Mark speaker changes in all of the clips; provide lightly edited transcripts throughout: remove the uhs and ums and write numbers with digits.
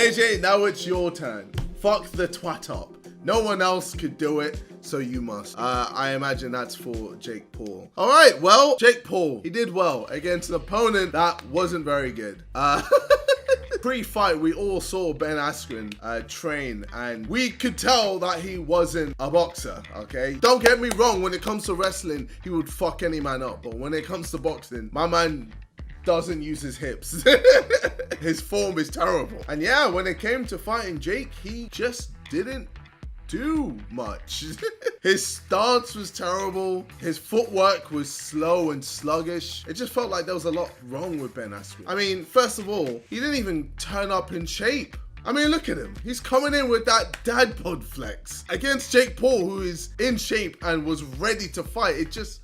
Speaker 1: AJ, now it's your turn. Fuck the twat up. No one else could do it, so you must. I imagine that's for Jake Paul. All right, well, Jake Paul, he did well against an opponent that wasn't very good. Pre-fight, we all saw Ben Askren train, and we could tell that he wasn't a boxer, okay? Don't get me wrong, when it comes to wrestling, he would fuck any man up. But when it comes to boxing, my man doesn't use his hips. His form is terrible. And yeah, when it came to fighting Jake, he just didn't do much. His stance was terrible. His footwork was slow and sluggish. It just felt like there was a lot wrong with Ben Askren. I mean, first of all, he didn't even turn up in shape. I mean, look at him. He's coming in with that dad bod flex against Jake Paul, who is in shape and was ready to fight. It just,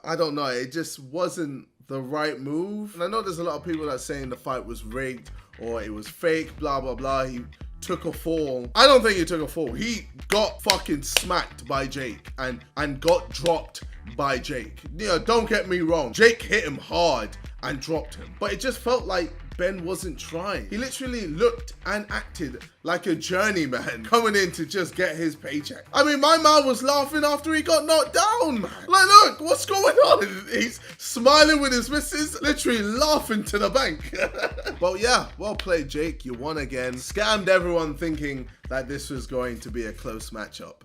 Speaker 1: I don't know. It just wasn't the right move. And I know there's a lot of people that are saying the fight was rigged or it was fake, blah, blah, blah. He took a fall. I don't think he took a fall. He got fucking smacked by Jake and got dropped by Jake. You know, don't get me wrong. Jake hit him hard and dropped him. But it just felt like Ben wasn't trying. He literally looked and acted like a journeyman coming in to just get his paycheck. I mean, my man was laughing after he got knocked down, man. Like, look, what's going on? He's smiling with his missus, literally laughing to the bank. But yeah, well played, Jake. You won again. Scammed everyone thinking that this was going to be a close matchup.